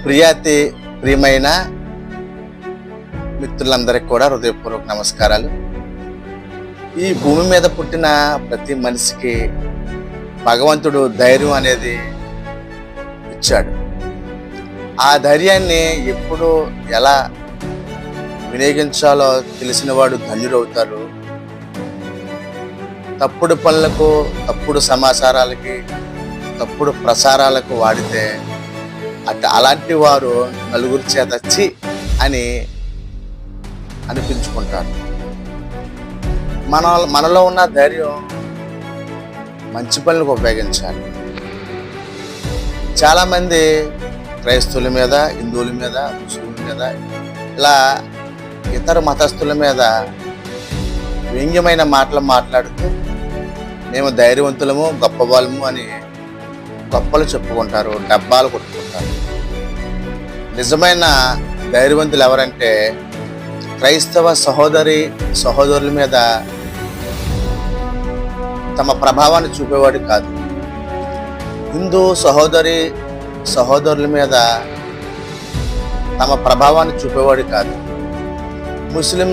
ప్రియమైన మిత్రులందరికీ కూడా హృదయపూర్వక నమస్కారాలు. ఈ భూమి మీద పుట్టిన ప్రతి మనిషికి భగవంతుడు ధైర్యం అనేది ఇచ్చాడు. ఆ ధైర్యాన్ని ఎప్పుడు ఎలా వినియోగించాలో తెలిసిన వాడు ధన్యుడవుతారు. తప్పుడు పనులకు, తప్పుడు సమాచారాలకి, తప్పుడు ప్రసారాలకు వాడితే అలాంటి వారు నలుగురి చేత చి అని అనిపించుకుంటారు. మనలో ఉన్న ధైర్యం మంచి పనులకు ఉపయోగించాలి. చాలామంది క్రైస్తవుల మీద, హిందువుల మీద, ముస్లింల మీద, ఇలా ఇతర మతస్థుల మీద వ్యంగ్యమైన మాటలు మాట్లాడుతూ మేము ధైర్యవంతులము, గొప్ప వాళ్ళము అని గొప్పలు చెప్పుకుంటారు, డబ్బాలు కొట్టుకుంటారు. నిజమైన ధైర్యవంతులు ఎవరంటే క్రైస్తవ సహోదరుల మీద తమ ప్రభావాన్ని చూపేవాడు కాదు. హిందూ సహోదరుల మీద తమ ప్రభావాన్ని చూపేవాడు కాదు. ముస్లిం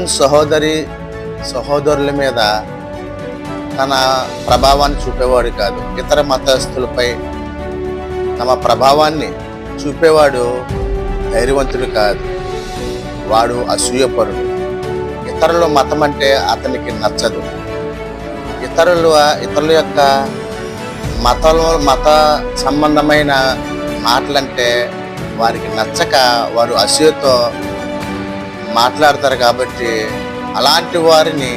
సహోదరుల మీద తన ప్రభావాన్ని చూపేవాడు కాదు. ఇతర మతస్థులపై తమ ప్రభావాన్ని చూపేవాడు ధైర్యవంతుడు కాదు. వాడు అసూయపరుడు. ఇతరుల మతం అంటే అతనికి నచ్చదు. ఇతరుల యొక్క మత సంబంధమైన మాటలంటే వారికి నచ్చక వారు అసూయతో మాట్లాడతారు. కాబట్టి అలాంటి వారిని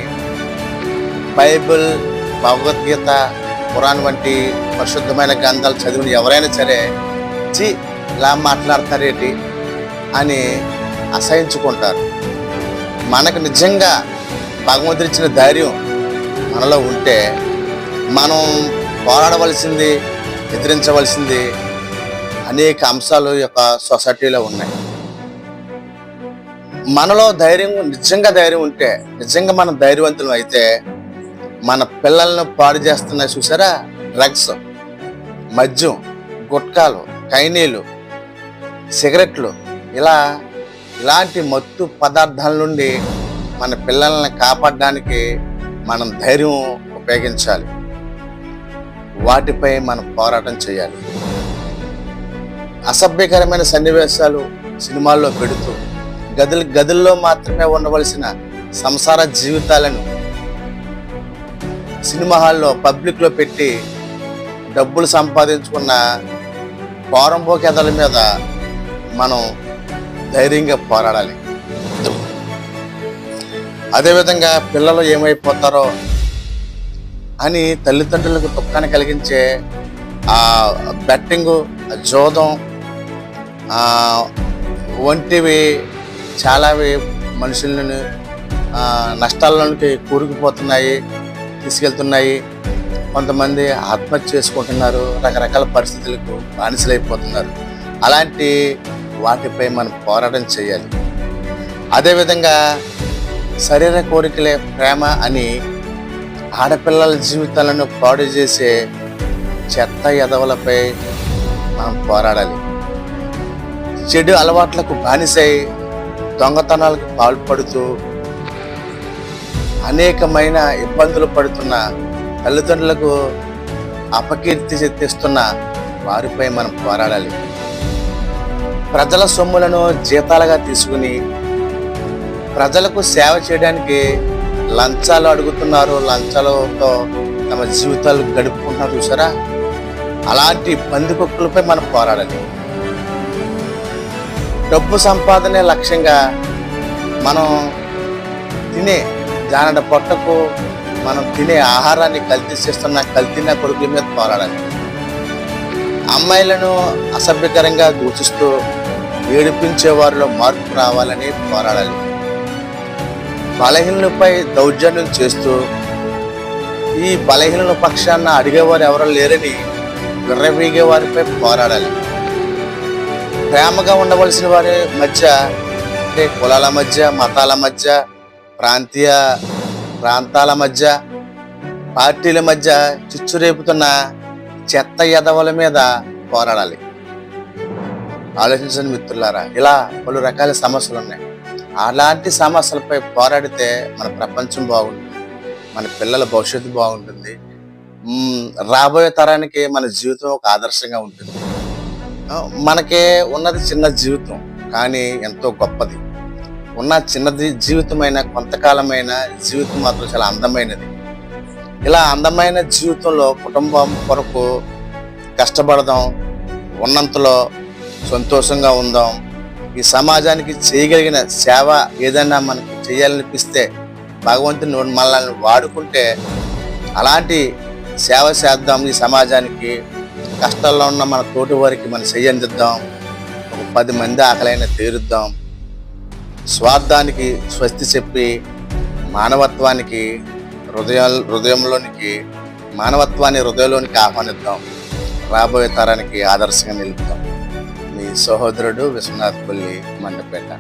బైబిల్, భగవద్గీత, ఖురాన్ వంటి పరిశుద్ధమైన గ్రంథాలు చదివిన ఎవరైనా సరే ఇలా మాట్లాడతారేంటి అని అసహించుకుంటారు. మనకు నిజంగా భగవంతుడు ఇచ్చిన ధైర్యం మనలో ఉంటే మనం పోరాడవలసింది, ఎదిరించవలసింది అనేక అంశాలు యొక్క సొసైటీలో ఉన్నాయి. మనలో నిజంగా ధైర్యం ఉంటే, నిజంగా మనం ధైర్యవంతులు అయితే మన పిల్లలను పాడు చేస్తున్నాయి చూసారా, డ్రగ్స్, మద్యం, గుట్కాలు, కైనీలు, సిగరెట్లు, ఇలాంటి మత్తు పదార్థాల నుండి మన పిల్లల్ని కాపాడడానికి మనం ధైర్యం ఉపయోగించాలి. వాటిపై మనం పోరాటం చేయాలి. అసభ్యకరమైన సన్నివేశాలు సినిమాల్లో పెడుతూ గదుల్లో మాత్రమే ఉండవలసిన సంసార జీవితాలను సినిమా హాల్లో, పబ్లిక్లో పెట్టి డబ్బులు సంపాదించుకున్న పోరంబోకేదల మీద మనం ధైర్యంగా పోరాడాలి. అదేవిధంగా పిల్లలు ఏమైపోతారో అని తల్లిదండ్రులకు దుఃఖాన్ని కలిగించే బెట్టింగు, జోదం వంటివి చాలావి మనుషులను నష్టాలలోకి కూరుకుపోతున్నాయి, తీసుకెళ్తున్నాయి. కొంతమంది ఆత్మహత్య చేసుకుంటున్నారు, రకరకాల పరిస్థితులకు బానిసలైపోతున్నారు. అలాంటి వాటిపై మనం పోరాటం చేయాలి. అదేవిధంగా శరీర కోరికలే ప్రేమ అని ఆడపిల్లల జీవితాలను పాడు చేసే చెత్త ఎదవలపై మనం పోరాడాలి. చెడు అలవాట్లకు బానిసై దొంగతనాలకు పాల్పడుతూ అనేకమైన ఇబ్బందులు పడుతున్న తల్లిదండ్రులకు అపకీర్తి తెస్తున్న వారిపై మనం పోరాడాలి. ప్రజల సొమ్ములను జీతాలుగా తీసుకుని ప్రజలకు సేవ చేయడానికి లంచాలు అడుగుతున్నారు, లంచాలతో తమ జీవితాలు గడుపుకుంటున్నారు చూసారా, అలాంటి పందికొక్కులపై మనం పోరాడాలి. డబ్బు సంపాదనే లక్ష్యంగా మనం తినే జానడ పొట్టకు మనం తినే ఆహారాన్ని కల్తీ చేస్తున్న కల్తీన కొడుకుల మీద పోరాడాలి. అమ్మాయిలను అసభ్యకరంగా దూషిస్తూ ఏడిపించే వారిలో మార్పు రావాలని పోరాడాలి. బలహీనులపై దౌర్జన్యం చేస్తూ ఈ బలహీనుల పక్షాన అడిగేవారు ఎవరో లేరని విర్రవీగే వారిపై పోరాడాలి. ప్రేమగా ఉండవలసిన వారి మధ్య, అంటే కులాల మధ్య, మతాల మధ్య, ప్రాంతాల మధ్య, పార్టీల మధ్య చిచ్చు రేపుతున్న చెత్త ఎదవల మీద పోరాడాలి. ఆలోచించండి మిత్రులారా, ఇలా పలు రకాల సమస్యలు ఉన్నాయి. అలాంటి సమస్యలపై పోరాడితే మన ప్రపంచం బాగుంటుంది, మన పిల్లల భవిష్యత్తు బాగుంటుంది, రాబోయే తరానికి మన జీవితం ఒక ఆదర్శంగా ఉంటుంది. మనకే ఉన్నది చిన్న జీవితం, కానీ ఎంతో గొప్పది. ఉన్న చిన్నది జీవితమైన కొంతకాలమైన జీవితం మాత్రం చాలా అందమైనది. ఇలా అందమైన జీవితంలో కుటుంబం కొరకు కష్టపడదాం, ఉన్నంతలో సంతోషంగా ఉందాం. ఈ సమాజానికి చేయగలిగిన సేవ ఏదైనా మనకు చేయాలనిపిస్తే భగవంతుని మనల్ని వాడుకుంటే అలాంటి సేవ చేద్దాం. ఈ సమాజానికి కష్టాల్లో ఉన్న మన తోటి వారికి మనం చెయ్యందిద్దాం. ఒక 10 మంది ఆకలైన తీరుద్దాం. స్వార్థానికి స్వస్తి చెప్పి మానవత్వానికి మానవత్వాన్ని హృదయంలోనికి ఆహ్వానిద్దాం. రాబోయే తరానికి ఆదర్శంగా నిలుపుతాం. మీ సహోదరుడు విశ్వనాథ్ పల్లి, మండపేట.